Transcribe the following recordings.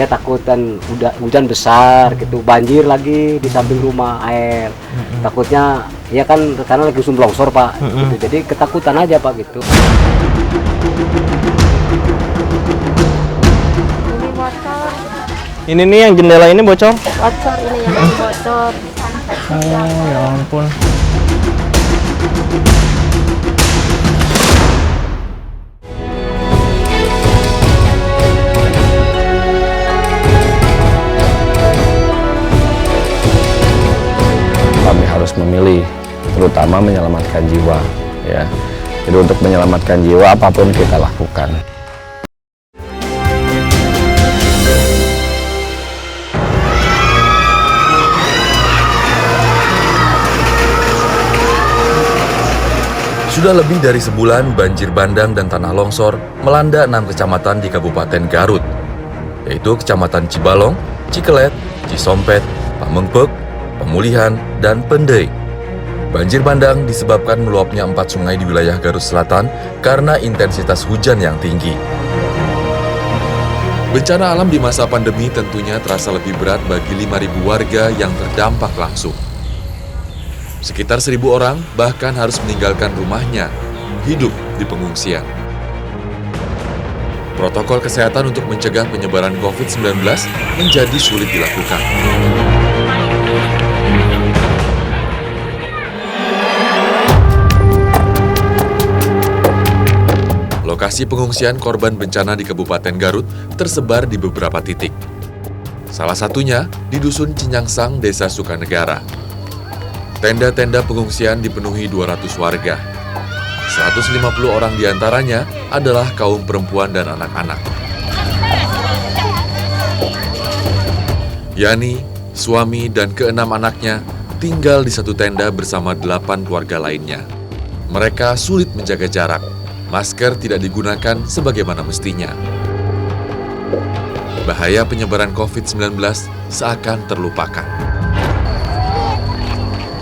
dia takut kan udah hujan besar gitu, banjir lagi di samping rumah air. Takutnya ya kan karena lagi musim longsor Pak, gitu. Jadi ketakutan aja Pak gitu. Ini bocor. Ini nih yang jendela ini bocor. Bocor ini yang bocor. Oh ya ampun. Kami harus memilih, terutama menyelamatkan jiwa, ya. Jadi untuk menyelamatkan jiwa apapun kita lakukan. Sudah lebih dari sebulan banjir bandang dan tanah longsor melanda 6 kecamatan di Kabupaten Garut, yaitu Kecamatan Cibalong, Cikelet, Cisompet, Pamengpek, Pemulihan, dan Pendei. Banjir bandang disebabkan meluapnya 4 sungai di wilayah Garut Selatan karena intensitas hujan yang tinggi. Bencana alam di masa pandemi tentunya terasa lebih berat bagi 5.000 warga yang terdampak langsung. Sekitar 1.000 orang bahkan harus meninggalkan rumahnya, hidup di pengungsian. Protokol kesehatan untuk mencegah penyebaran COVID-19 menjadi sulit dilakukan. Lokasi pengungsian korban bencana di Kabupaten Garut tersebar di beberapa titik. Salah satunya di Dusun Cinyangsang, Desa Sukanegara. Tenda-tenda pengungsian dipenuhi 200 warga. 150 orang diantaranya adalah kaum perempuan dan anak-anak. Yani, suami dan ke-6 anaknya tinggal di satu tenda bersama 8 keluarga lainnya. Mereka sulit menjaga jarak. Masker tidak digunakan sebagaimana mestinya. Bahaya penyebaran COVID-19 seakan terlupakan.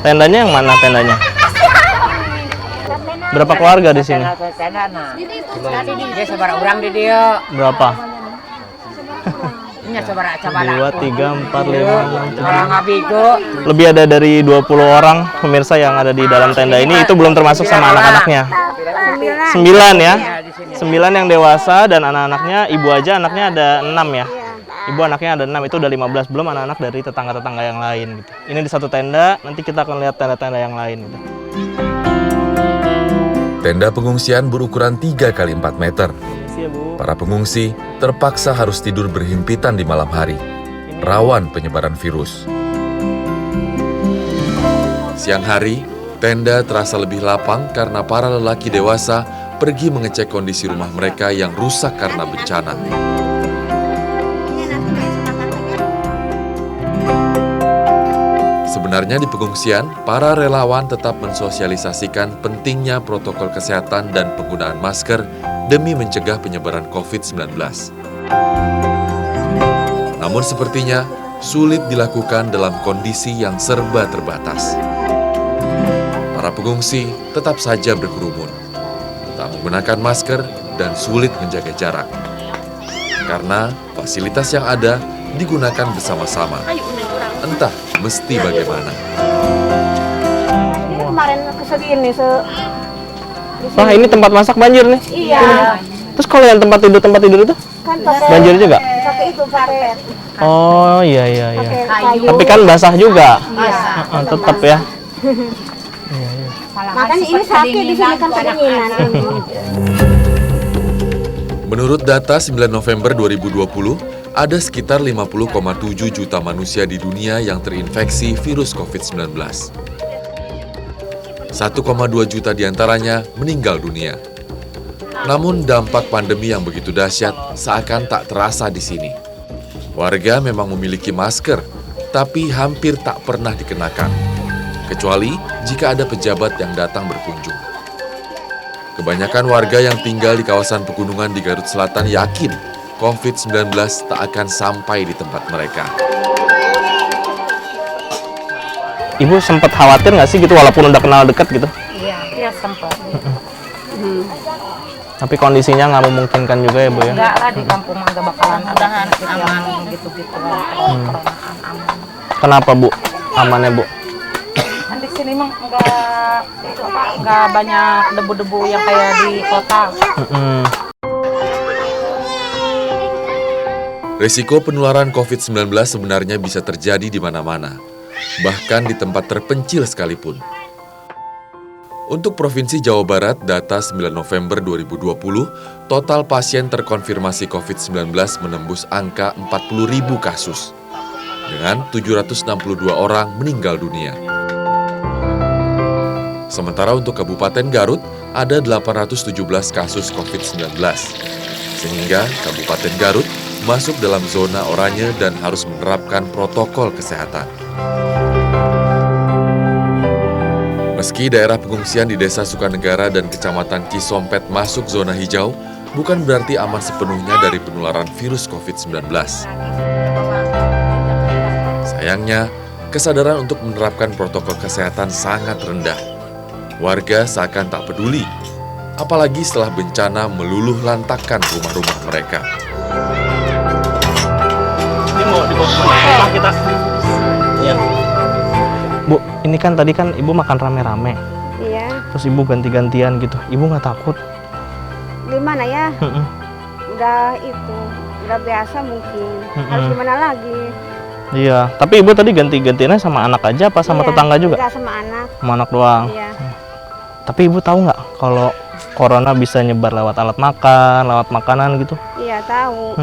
Tendanya yang mana tendanya? Berapa keluarga di sini? Dia sebarang orang di dia. Berapa? Ini sebarang 2, 3, 4, 5, 6, 7. orang abigo. Lebih ada dari 20 orang pemirsa yang ada di dalam tenda ini. Itu belum termasuk sama anak-anaknya. 9 ya? 9 yang dewasa dan anak-anaknya, ibu aja anaknya ada 6 ya? Ibu anaknya ada 6, itu udah 15, belum anak-anak dari tetangga-tetangga yang lain gitu. Ini di satu tenda, nanti kita akan lihat tenda-tenda yang lain gitu. Tenda pengungsian berukuran 3 x 4 meter. Ya, Bu. Para pengungsi terpaksa harus tidur berhimpitan di malam hari, rawan penyebaran virus. Siang hari, tenda terasa lebih lapang karena para lelaki dewasa pergi mengecek kondisi rumah mereka yang rusak karena bencana. Sebenarnya di pengungsian, para relawan tetap mensosialisasikan pentingnya protokol kesehatan dan penggunaan masker demi mencegah penyebaran COVID-19. Namun sepertinya sulit dilakukan dalam kondisi yang serba terbatas. Para pengungsi tetap saja berkerumun, tak menggunakan masker dan sulit menjaga jarak. Karena fasilitas yang ada digunakan bersama-sama. Entah mesti bagaimana. Ini kemarin kesegini Wah, ini tempat masak banjir nih. Iya. Terus kalau yang tempat tidur itu Kan pakai banjir juga? pakai itu pakai Oh iya iya iya. kayu. Tapi kan basah juga. Iya. Tetap ya. Makanya ini sakit di sini kan kedinginan. Menurut data 9 November 2020, ada sekitar 50,7 juta manusia di dunia yang terinfeksi virus COVID-19. 1,2 juta diantaranya meninggal dunia. Namun dampak pandemi yang begitu dahsyat seakan tak terasa di sini. Warga memang memiliki masker, tapi hampir tak pernah dikenakan. Kecuali jika ada pejabat yang datang berkunjung. Kebanyakan warga yang tinggal di kawasan pegunungan di Garut Selatan yakin COVID-19 tak akan sampai di tempat mereka. Ibu sempat khawatir nggak sih gitu walaupun udah kenal dekat gitu? Iya sempat. Tapi kondisinya nggak memungkinkan juga ya Bu ya? Enggak lah, di kampung mah nggak bakalan ada aman gitu-gitu kan. Coronaan aman. Kenapa Bu? Amannya Bu? Kan di sini mah nggak banyak debu-debu yang kayak di kota. Risiko penularan COVID-19 sebenarnya bisa terjadi di mana-mana, bahkan di tempat terpencil sekalipun. Untuk Provinsi Jawa Barat, data 9 November 2020, total pasien terkonfirmasi COVID-19 menembus angka 40.000 kasus, dengan 762 orang meninggal dunia. Sementara untuk Kabupaten Garut, ada 817 kasus COVID-19, sehingga Kabupaten Garut masuk dalam zona oranye dan harus menerapkan protokol kesehatan. Meski daerah pengungsian di Desa Sukanegara dan Kecamatan Cisompet masuk zona hijau, bukan berarti aman sepenuhnya dari penularan virus COVID-19. Sayangnya, kesadaran untuk menerapkan protokol kesehatan sangat rendah. Warga seakan tak peduli, apalagi setelah bencana meluluh lantakkan rumah-rumah mereka. Ini mau dibawa kita. Iya. Bu, ini kan tadi kan Ibu makan rame-rame. Iya. Terus Ibu ganti-gantian gitu. Ibu nggak takut? Gimana ya? Udah biasa mungkin. Harus gimana lagi? Iya, tapi Ibu tadi ganti-gantiannya sama anak aja apa sama tetangga juga? Enggak, sama anak. Sama anak doang. Iya. Tapi Ibu tahu nggak kalau corona bisa nyebar lewat alat makan, lewat makanan gitu? Iya, tahu.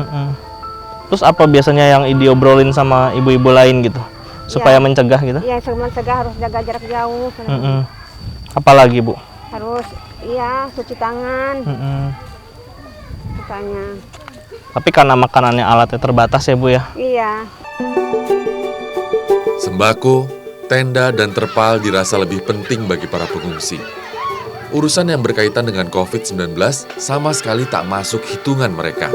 Terus apa biasanya yang diobrolin sama ibu-ibu lain gitu? Supaya mencegah gitu? Iya, mencegah harus jaga jarak jauh. Apalagi Bu? Harus, cuci tangan. Katanya. Tapi karena makanannya alatnya terbatas ya Bu ya? Iya. Sembako, tenda, dan terpal dirasa lebih penting bagi para pengungsi. Urusan yang berkaitan dengan COVID-19 sama sekali tak masuk hitungan mereka.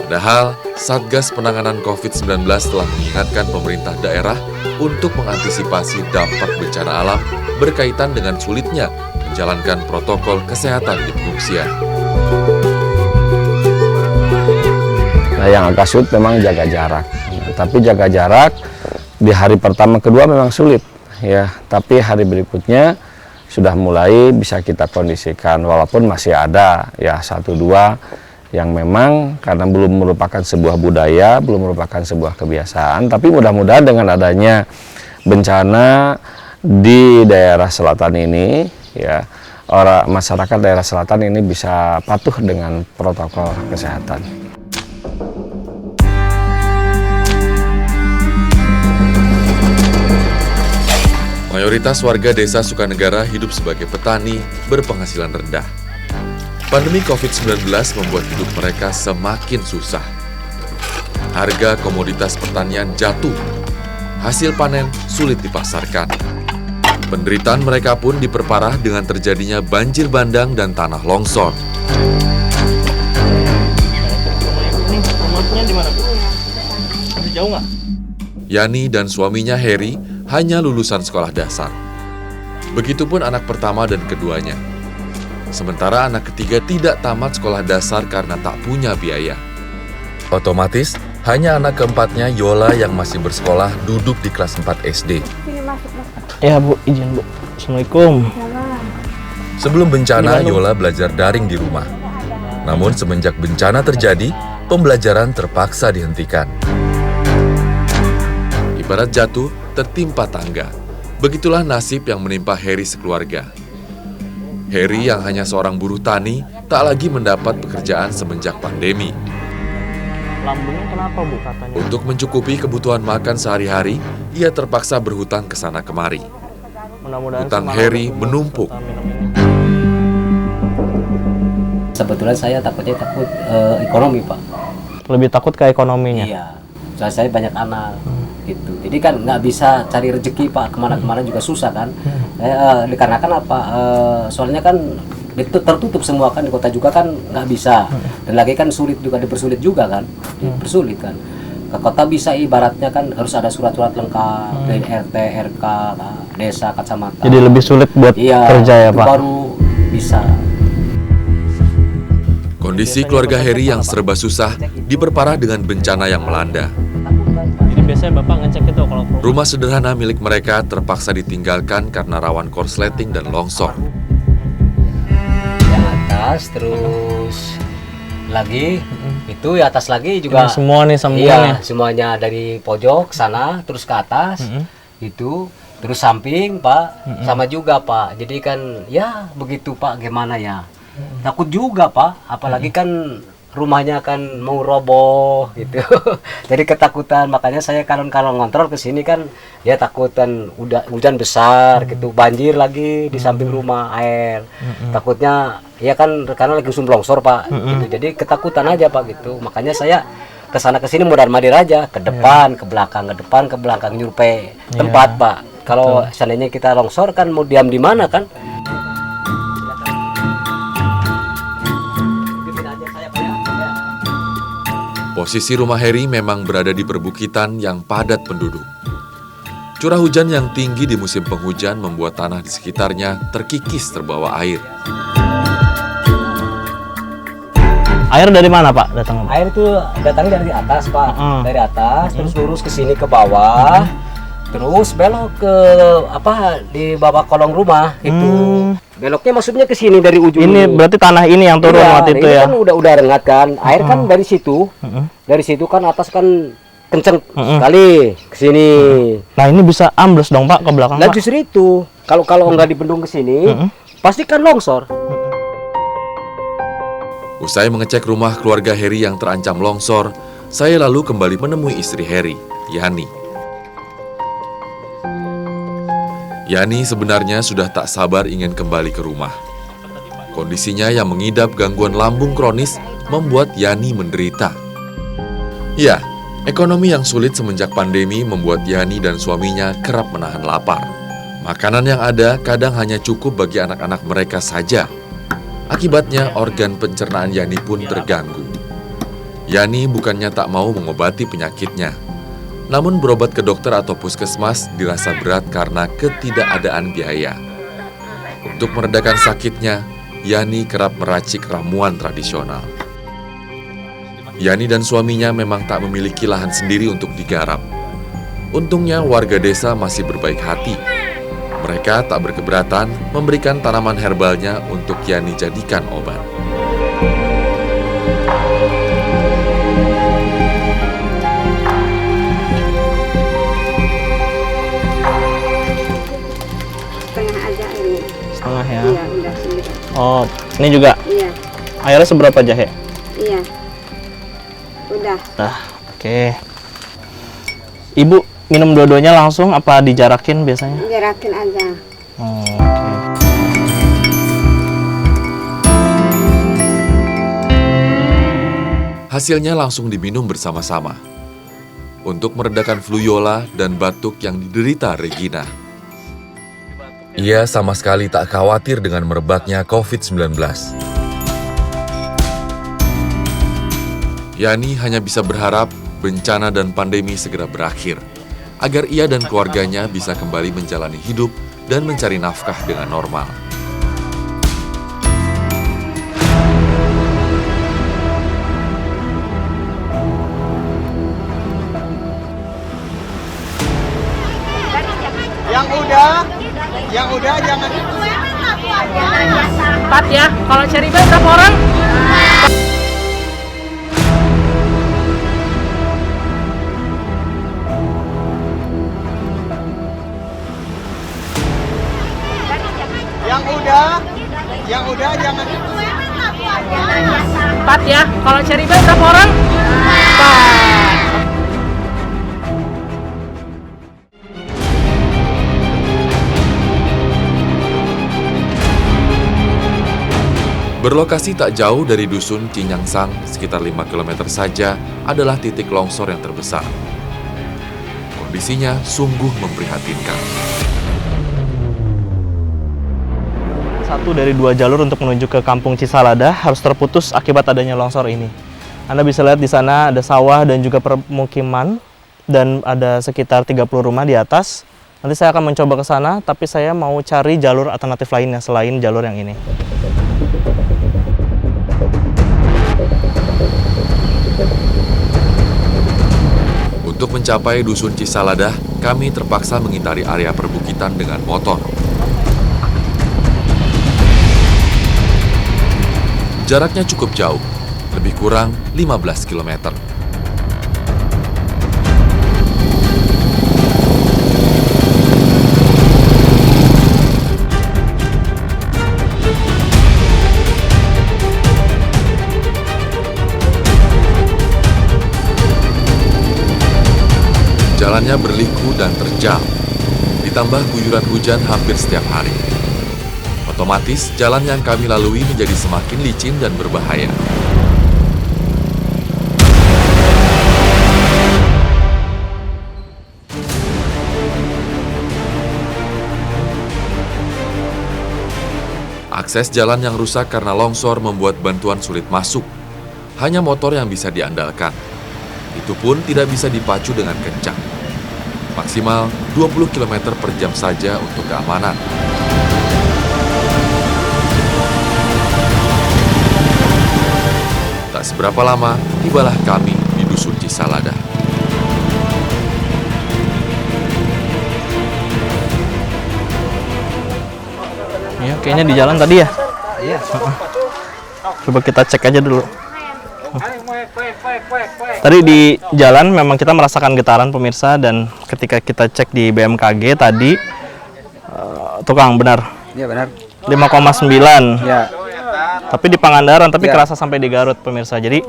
Padahal, Satgas Penanganan COVID-19 telah mengingatkan pemerintah daerah untuk mengantisipasi dampak bencana alam berkaitan dengan sulitnya menjalankan protokol kesehatan di pengungsian. Nah, yang agak sulit memang jaga jarak. Tapi jaga jarak di hari pertama kedua memang sulit ya, tapi hari berikutnya sudah mulai bisa kita kondisikan, walaupun masih ada ya 1-2 yang memang karena belum merupakan sebuah budaya, belum merupakan sebuah kebiasaan. Tapi mudah-mudahan dengan adanya bencana di daerah selatan ini ya, masyarakat daerah selatan ini bisa patuh dengan protokol kesehatan. Mayoritas warga Desa Sukanegara hidup sebagai petani berpenghasilan rendah. Pandemi COVID-19 membuat hidup mereka semakin susah. Harga komoditas pertanian jatuh, hasil panen sulit dipasarkan. Penderitaan mereka pun diperparah dengan terjadinya banjir bandang dan tanah longsor. Rumahnya di mana Bu? Masih jauh nggak? Yani dan suaminya Heri hanya lulusan sekolah dasar. Begitupun anak pertama dan keduanya. Sementara anak ketiga tidak tamat sekolah dasar karena tak punya biaya. Otomatis, hanya anak keempatnya Yola yang masih bersekolah duduk di kelas 4 SD. Sini masuk. Ya Bu, izin Bu. Assalamualaikum. Sebelum bencana, Yola belajar daring di rumah. Namun semenjak bencana terjadi, pembelajaran terpaksa dihentikan. Ibarat jatuh, tertimpa tangga. Begitulah nasib yang menimpa Heri sekeluarga. Heri yang hanya seorang buruh tani, tak lagi mendapat pekerjaan semenjak pandemi. Lambungnya kenapa Bu katanya? Untuk mencukupi kebutuhan makan sehari-hari, ia terpaksa berhutang ke sana kemari. Mudah-mudahan Hutang Heri menumpuk. Sebetulnya saya takut ekonomi Pak. Lebih takut ke ekonominya? Iya, soalnya saya banyak anak gitu. Jadi kan nggak bisa cari rezeki Pak, kemana-kemana juga susah kan. Dikarenakan apa? Soalnya kan itu tertutup semua kan, di kota juga kan nggak bisa. Dan lagi kan sulit juga, dipersulit juga kan, dipersulit kan. Ke kota bisa ibaratnya kan harus ada surat-surat lengkap dari RT, RK, desa, kecamatan. Jadi lebih sulit buat kerja ya itu Pak? baru bisa. Kondisi keluarga Heri yang serba susah diperparah dengan bencana yang melanda. Jadi biasanya Bapak ngecek itu kalau Rumah sederhana milik mereka terpaksa ditinggalkan karena rawan korsleting dan longsor. Yang atas terus lagi itu ya atas lagi juga. ini semua nih Iya, sambungannya. semuanya dari pojok sana terus ke atas. Itu terus samping Pak sama juga Pak. Jadi kan ya begitu Pak, gimana ya? Takut juga Pak, apalagi kan rumahnya kan mau roboh gitu. Jadi ketakutan, makanya saya kalau ngontrol ke sini kan ya takutan udah hujan besar gitu, banjir lagi di samping rumah air. Takutnya ya kan karena lagi musim longsor Pak gitu. Jadi ketakutan aja Pak gitu. Makanya saya ke sana ke sini mudar-madir aja, ke depan, ke belakang, ke depan, ke belakang nyurupai tempat Pak. Kalau seandainya kita longsor kan mau diam di mana kan? Posisi rumah Heri memang berada di perbukitan yang padat penduduk. Curah hujan yang tinggi di musim penghujan membuat tanah di sekitarnya terkikis terbawa air. Air dari mana Pak datang? Air itu datangnya dari atas Pak, dari atas terus lurus ke sini ke bawah, terus belok ke apa di bawah kolong rumah itu. Beloknya maksudnya ke sini dari ujung. Ini berarti tanah ini yang turun Iya, waktu itu ini ya? kan udah rengat kan, air kan dari situ, dari situ kan atas kan kenceng sekali ke sini. Nah ini bisa ambles dong Pak ke belakang Nah Pak? justru itu, kalau nggak dibendung ke sini, pasti kan longsor. Usai mengecek rumah keluarga Heri yang terancam longsor, saya lalu kembali menemui istri Heri, Yani. Yani sebenarnya sudah tak sabar ingin kembali ke rumah. Kondisinya yang mengidap gangguan lambung kronis membuat Yani menderita. Ya, ekonomi yang sulit semenjak pandemi membuat Yani dan suaminya kerap menahan lapar. Makanan yang ada kadang hanya cukup bagi anak-anak mereka saja. Akibatnya organ pencernaan Yani pun terganggu. Yani bukannya tak mau mengobati penyakitnya. Namun berobat ke dokter atau puskesmas dirasa berat karena ketidakadaan biaya. Untuk meredakan sakitnya, Yani kerap meracik ramuan tradisional. Yani dan suaminya memang tak memiliki lahan sendiri untuk digarap. Untungnya warga desa masih berbaik hati. Mereka tak berkeberatan memberikan tanaman herbalnya untuk Yani jadikan obat. Setengah aja ini. Setengah ya? Iya, udah sendiri. Oh, ini juga? Iya, Airnya seberapa jahe? iya. Udah. Nah, oke. Ibu minum dua-duanya langsung apa dijarakin biasanya? Jarakin aja. Oh, oke. Hasilnya langsung diminum bersama-sama untuk meredakan fluyola dan batuk yang diderita Regina. Ia sama sekali tak khawatir dengan merebaknya COVID-19. Yani hanya bisa berharap bencana dan pandemi segera berakhir, agar ia dan keluarganya bisa kembali menjalani hidup dan mencari nafkah dengan normal. Yang udah jangan. 4 ya. Kalau cari berapa orang? Yang udah jangan. 4 ya. Kalau cari berapa orang? 4. Berlokasi tak jauh dari dusun Cinyangsang, sekitar 5 km saja, adalah titik longsor yang terbesar. Kondisinya sungguh memprihatinkan. Satu dari 2 jalur untuk menuju ke Kampung Cisalada harus terputus akibat adanya longsor ini. Anda bisa lihat di sana ada sawah dan juga permukiman dan ada sekitar 30 rumah di atas Nanti saya akan mencoba ke sana, tapi saya mau cari jalur alternatif lainnya selain jalur yang ini. Untuk mencapai Dusun Cisaladah, kami terpaksa mengitari area perbukitan dengan motor. Jaraknya cukup jauh, lebih kurang 15 km. Jalannya berliku dan terjal, ditambah guyuran hujan hampir setiap hari. Otomatis, jalan yang kami lalui menjadi semakin licin dan berbahaya. Akses jalan yang rusak karena longsor membuat bantuan sulit masuk. Hanya motor yang bisa diandalkan. Itu pun tidak bisa dipacu dengan kencang. Maksimal 20 km per jam saja untuk keamanan. Tak seberapa lama, tibalah kami di Dusun Cisaladah. Ya, kayaknya di jalan tadi ya? Iya. Coba kita cek aja dulu. Tadi di jalan memang kita merasakan getaran pemirsa, dan ketika kita cek di BMKG tadi, tukang benar? Iya benar. 5,9. Ya. Tapi di Pangandaran, tapi Ya. kerasa sampai di Garut pemirsa. Jadi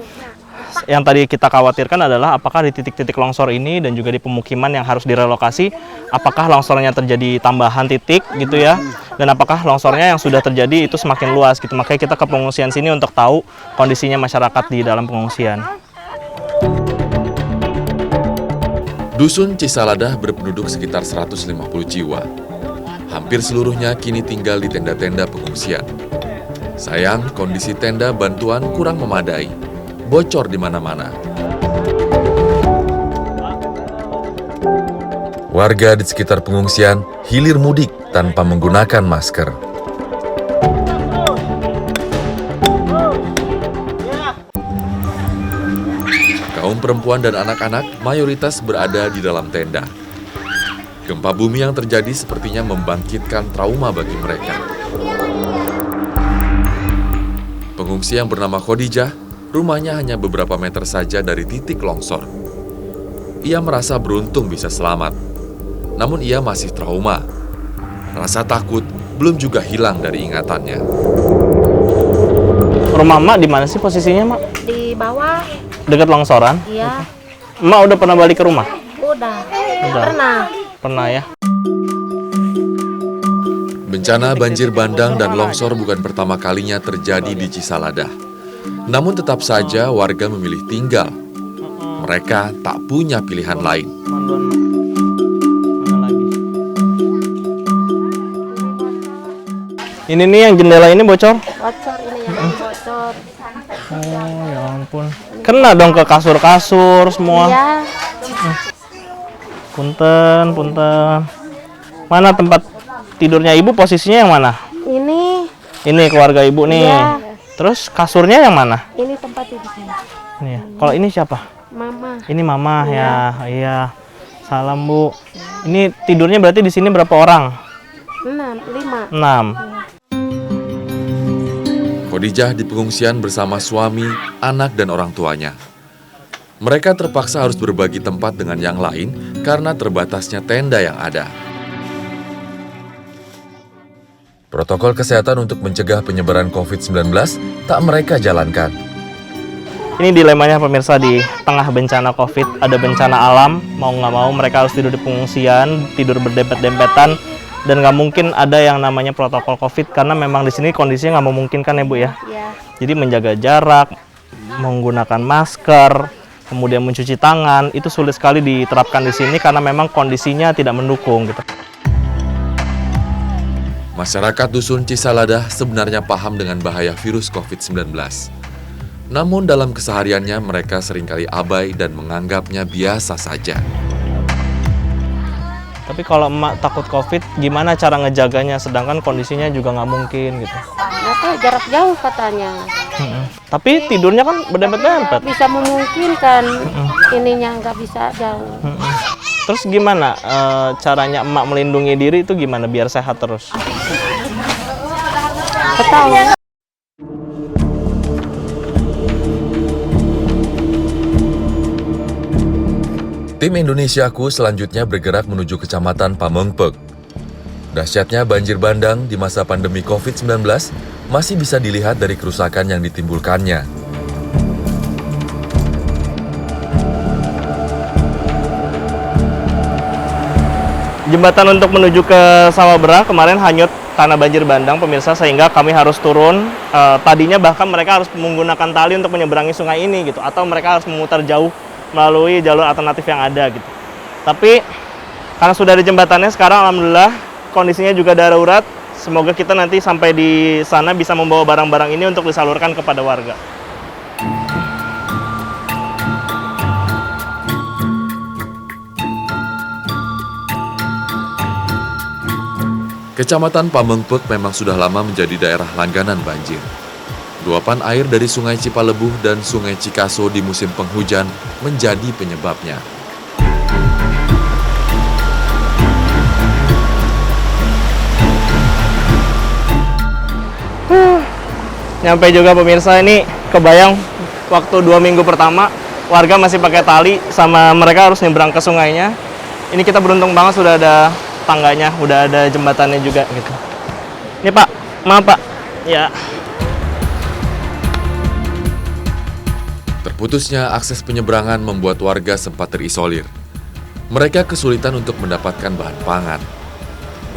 yang tadi kita khawatirkan adalah apakah di titik-titik longsor ini dan juga di pemukiman yang harus direlokasi, apakah longsornya terjadi tambahan titik gitu ya, dan apakah longsornya yang sudah terjadi itu semakin luas gitu. Makanya kita ke pengungsian sini untuk tahu kondisinya masyarakat di dalam pengungsian. Dusun Cisaladah berpenduduk sekitar 150 jiwa. Hampir seluruhnya kini tinggal di tenda-tenda pengungsian. Sayang, kondisi tenda bantuan kurang memadai. Bocor di mana-mana. Warga di sekitar pengungsian hilir mudik tanpa menggunakan masker. Kaum perempuan dan anak-anak mayoritas berada di dalam tenda. Gempa bumi yang terjadi sepertinya membangkitkan trauma bagi mereka. Pengungsi yang bernama Khadijah, rumahnya hanya beberapa meter saja dari titik longsor. Ia merasa beruntung bisa selamat, namun ia masih trauma. Rasa takut belum juga hilang dari ingatannya. Rumah Mak di mana sih posisinya, Mak? Di bawah. Dekat longsoran? Iya. Mak udah pernah balik ke rumah? Udah. Udah. Pernah ya? Bencana banjir bandang dan longsor bukan pertama kalinya terjadi di Cisaladah. Namun tetap saja warga memilih tinggal. Mereka tak punya pilihan lain. Ini nih yang jendela ini bocor? Bocor ini yang bocor. Oh ya ampun. Kena dong ke kasur-kasur semua. Iya. Punten, punten. Mana tempat tidurnya ibu, posisinya yang mana? Ini. Ini keluarga ibu nih. Iya. Terus kasurnya yang mana? Ini tempat tidurnya. Ini ya. Kalau ini siapa? Mama. Ini mama ya. Iya. Salam Bu. Ini tidurnya berarti di sini berapa orang? 5. 6. Khadijah di pengungsian bersama suami, anak, dan orang tuanya. Mereka terpaksa harus berbagi tempat dengan yang lain karena terbatasnya tenda yang ada. Protokol kesehatan untuk mencegah penyebaran COVID-19 tak mereka jalankan. Ini dilemanya pemirsa, di tengah bencana COVID, ada bencana alam, mau nggak mau mereka harus tidur di pengungsian, tidur berdempet-dempetan, dan nggak mungkin ada yang namanya protokol COVID karena memang di sini kondisinya nggak memungkinkan ya Bu ya. Iya. Jadi menjaga jarak, menggunakan masker, kemudian mencuci tangan, itu sulit sekali diterapkan di sini karena memang kondisinya tidak mendukung gitu. Masyarakat Dusun Cisaladah sebenarnya paham dengan bahaya virus COVID-19. Namun dalam kesehariannya mereka seringkali abai dan menganggapnya biasa saja. Tapi kalau emak takut COVID, gimana cara ngejaganya? Sedangkan kondisinya juga nggak mungkin gitu. Nggak tahu, jarak jauh katanya. Tapi tidurnya kan berdempet-dempet. Bisa memungkinkan ininya nggak bisa jauh. Terus gimana caranya emak melindungi diri itu gimana biar sehat terus? Nggak tahu. Tim Indonesiaku selanjutnya bergerak menuju Kecamatan Pamengpeuk. Dahsyatnya banjir bandang di masa pandemi COVID-19 masih bisa dilihat dari kerusakan yang ditimbulkannya. Jembatan untuk menuju ke Sawabera kemarin hanyut karena banjir bandang, pemirsa, sehingga kami harus turun. Tadinya bahkan mereka harus menggunakan tali untuk menyeberangi sungai ini gitu, atau mereka harus memutar jauh melalui jalur alternatif yang ada gitu. Tapi karena sudah ada jembatannya sekarang, alhamdulillah kondisinya juga darurat. Semoga kita nanti sampai di sana bisa membawa barang-barang ini untuk disalurkan kepada warga. Kecamatan Pamengpeuk memang sudah lama menjadi daerah langganan banjir. Luapan air dari Sungai Cipalebuh dan Sungai Cikaso di musim penghujan menjadi penyebabnya. Nyampe juga pemirsa, ini kebayang waktu 2 minggu pertama warga masih pakai tali sama mereka harus nyebrang ke sungainya. Ini kita beruntung banget sudah ada tangganya, udah ada jembatannya juga gitu. Ini Pak, maaf Pak. Ya. Terputusnya akses penyeberangan membuat warga sempat terisolir. Mereka kesulitan untuk mendapatkan bahan pangan.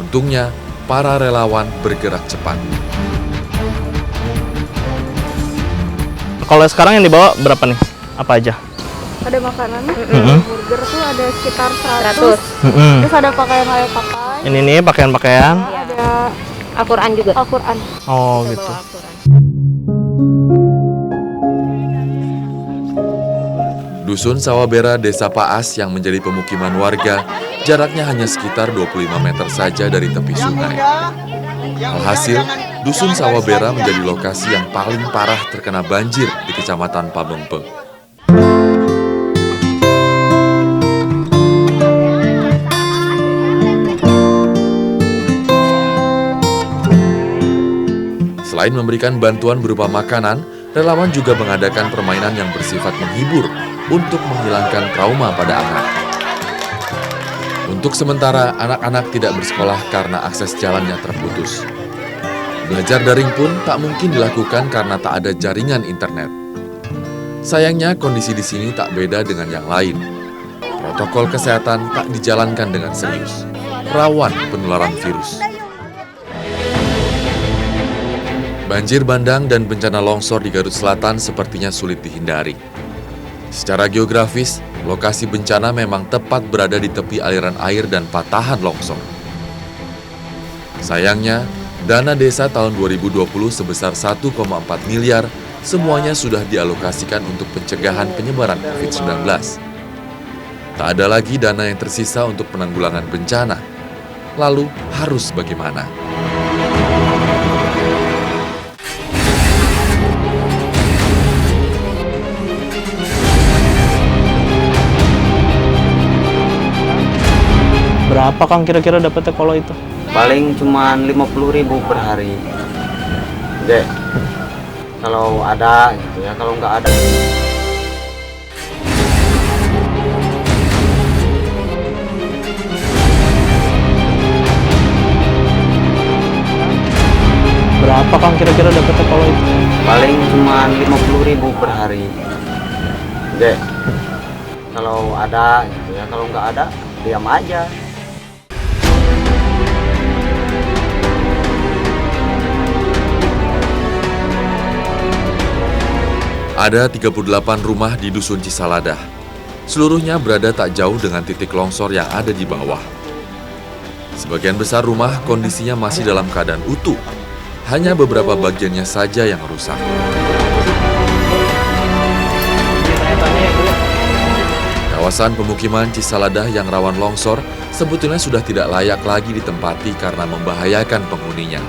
Untungnya, para relawan bergerak cepat. Kalau sekarang yang dibawa berapa nih? Apa aja? Ada makanan, burger tuh ada sekitar 100. 100. Terus ada pakaian layak pakai. Ini nih pakaian-pakaian. Ada Al-Quran juga. Al-Quran. Oh gitu. Dusun Sawabera, Desa Paas yang menjadi pemukiman warga, jaraknya hanya sekitar 25 meter saja dari tepi sungai. Alhasil, Dusun Sawabera menjadi lokasi yang paling parah terkena banjir di Kecamatan Pamengpeuk. Selain memberikan bantuan berupa makanan, relawan juga mengadakan permainan yang bersifat menghibur untuk menghilangkan trauma pada anak. Untuk sementara, anak-anak tidak bersekolah karena akses jalannya terputus. Belajar daring pun tak mungkin dilakukan karena tak ada jaringan internet. Sayangnya, kondisi di sini tak beda dengan yang lain. Protokol kesehatan tak dijalankan dengan serius, rawan penularan virus. Banjir bandang dan bencana longsor di Garut Selatan sepertinya sulit dihindari. Secara geografis, lokasi bencana memang tepat berada di tepi aliran air dan patahan longsor. Sayangnya, dana desa tahun 2020 sebesar 1,4 miliar semuanya sudah dialokasikan untuk pencegahan penyebaran COVID-19. Tak ada lagi dana yang tersisa untuk penanggulangan bencana. Lalu harus bagaimana? Berapa Kang kira-kira dapatnya kalau itu? Paling cuma 50.000 per hari. Dek, kalau ada gitu ya, kalau nggak ada. Berapa Kang kira-kira dapatnya kalau itu? Paling cuma 50.000 per hari. Dek, kalau ada gitu ya, kalau nggak ada, diam aja. Ada 38 rumah di Dusun Cisaladah. Seluruhnya berada tak jauh dengan titik longsor yang ada di bawah. Sebagian besar rumah kondisinya masih dalam keadaan utuh. Hanya beberapa bagiannya saja yang rusak. Kawasan pemukiman Cisaladah yang rawan longsor sebetulnya sudah tidak layak lagi ditempati karena membahayakan penghuninya.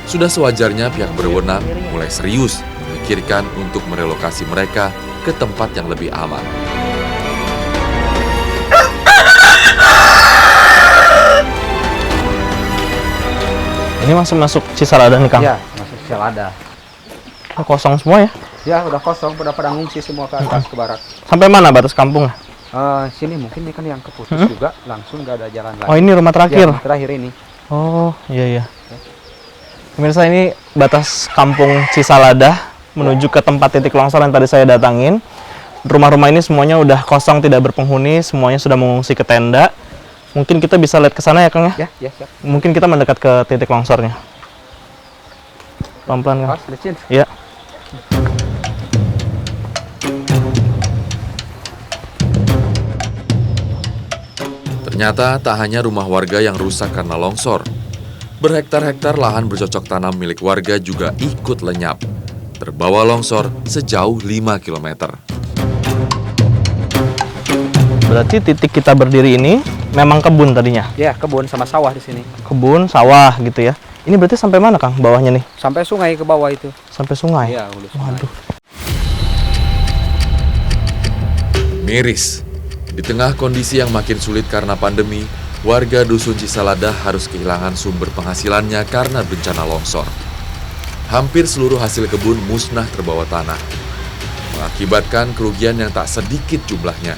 Sudah sewajarnya pihak berwenang mulai serius memikirkan untuk merelokasi mereka ke tempat yang lebih aman. Ini masuk Cisalada nih, Kang? Ya, masuk Cisalada. Oh, kosong semua ya? Ya, udah kosong, udah pada ngungsi semua ke atas, ke barat. Sampai mana batas kampungnya? Sini mungkin ini kan yang keputus juga, langsung nggak ada jalan lagi. Oh, ini rumah terakhir? Ya, terakhir ini. Oh, iya. Pemirsa, ini batas kampung Cisalada menuju ke tempat titik longsor yang tadi saya datangin. Rumah-rumah ini semuanya udah kosong, tidak berpenghuni, semuanya sudah mengungsi ke tenda. Mungkin kita bisa lihat ke sana ya, Kang ya? Ya, siap. Mungkin kita mendekat ke titik longsornya. Pelan-pelan, Kang. Licin. Iya. Ternyata tak hanya rumah warga yang rusak karena longsor. Berhektar-hektar lahan bercocok tanam milik warga juga ikut lenyap. Terbawa longsor sejauh 5 km. Berarti titik kita berdiri ini memang kebun tadinya? Ya, kebun sama sawah di sini. Kebun, sawah gitu ya. Ini berarti sampai mana, Kang, bawahnya nih? Sampai sungai ke bawah itu. Sampai sungai? Iya, udah sungai. Waduh. Miris. Di tengah kondisi yang makin sulit karena pandemi, warga Dusun Cisalada harus kehilangan sumber penghasilannya karena bencana longsor. Hampir seluruh hasil kebun musnah terbawa tanah, mengakibatkan kerugian yang tak sedikit jumlahnya.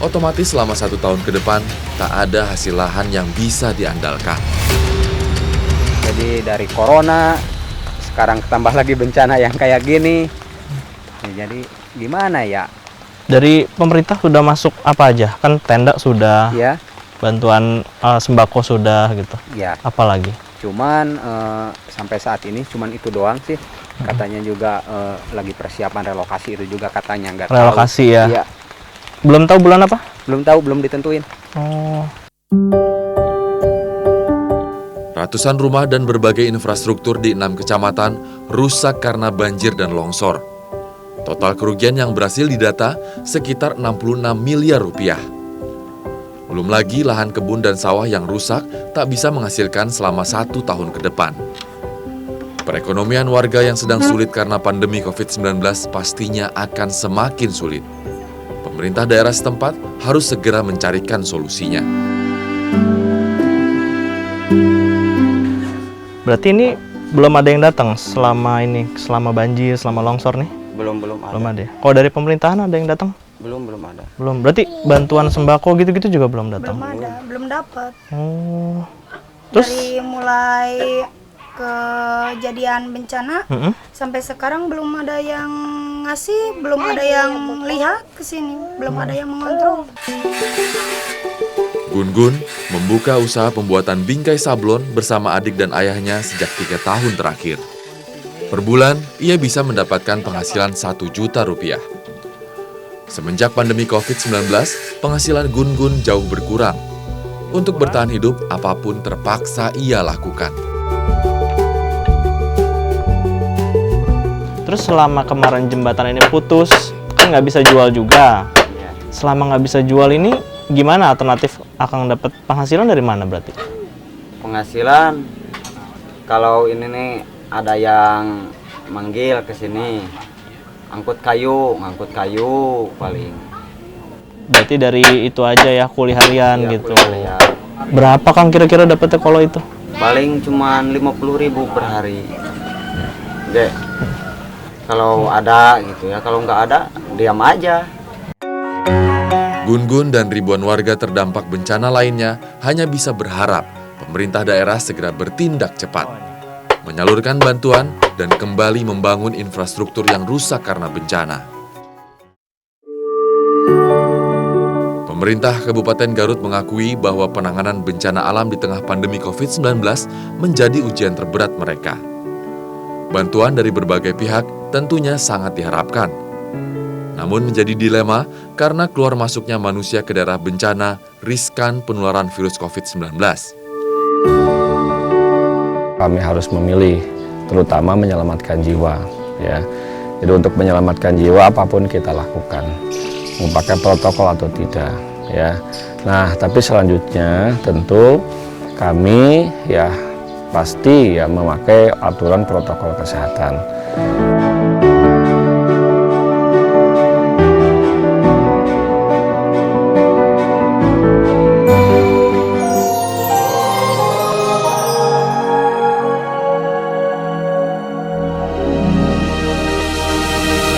Otomatis selama 1 tahun ke depan, tak ada hasil lahan yang bisa diandalkan. Jadi dari corona, sekarang tambah lagi bencana yang kayak gini. Jadi gimana ya? Dari pemerintah sudah masuk apa aja? Kan tenda sudah, Ya, bantuan sembako sudah gitu. ya. Apalagi? Cuman sampai saat ini cuman itu doang sih. Katanya juga lagi persiapan relokasi itu juga katanya nggak tahu. Relokasi ya? Iya. Belum tahu bulan apa? Belum tahu, belum ditentuin. Oh. Ratusan rumah dan berbagai infrastruktur di 6 kecamatan rusak karena banjir dan longsor. Total kerugian yang berhasil didata sekitar 66 miliar rupiah. Belum lagi lahan kebun dan sawah yang rusak tak bisa menghasilkan selama 1 tahun ke depan. Perekonomian warga yang sedang sulit karena pandemi COVID-19 pastinya akan semakin sulit. Pemerintah daerah setempat harus segera mencarikan solusinya. Berarti ini belum ada yang datang selama ini, selama banjir, selama longsor nih? Belum ada. Belum ada ya? Kalau dari pemerintahan ada yang datang? Belum ada. Belum. Berarti bantuan sembako gitu-gitu juga belum datang? Belum ada, belum dapat. Oh. Terus? Dari mulai kejadian bencana sampai sekarang belum ada yang ngasih, belum ada yang lihat ke sini, belum ada yang mengontrol. Gun-Gun membuka usaha pembuatan bingkai sablon bersama adik dan ayahnya sejak 3 tahun terakhir. Per bulan, ia bisa mendapatkan penghasilan 1 juta rupiah. Semenjak pandemi COVID-19, penghasilan Gun-Gun jauh berkurang. Untuk bertahan hidup, apapun terpaksa ia lakukan. Terus selama kemarin jembatan ini putus, kan nggak bisa jual juga. Selama nggak bisa jual ini, gimana alternatif Akang dapat penghasilan dari mana berarti? Penghasilan, kalau ini nih ada yang manggil ke sini, ngangkut kayu paling. Berarti dari itu aja ya, kuli harian Ya, gitu. kuliah harian. Berapa Kang kira-kira dapetnya kalau itu? Paling cuman 50.000 per hari. Dek, kalau ada gitu ya, kalau nggak ada diam aja. Gun-Gun dan ribuan warga terdampak bencana lainnya hanya bisa berharap pemerintah daerah segera bertindak cepat, menyalurkan bantuan dan kembali membangun infrastruktur yang rusak karena bencana. Pemerintah Kabupaten Garut mengakui bahwa penanganan bencana alam di tengah pandemi COVID-19 menjadi ujian terberat mereka. Bantuan dari berbagai pihak tentunya sangat diharapkan. Namun menjadi dilema karena keluar masuknya manusia ke daerah bencana riskan penularan virus COVID-19. Kami harus memilih, terutama menyelamatkan jiwa. Ya. Jadi untuk menyelamatkan jiwa apapun kita lakukan, mau pakai protokol atau tidak. ya. Nah, tapi selanjutnya tentu kami ya pasti ya memakai aturan protokol kesehatan.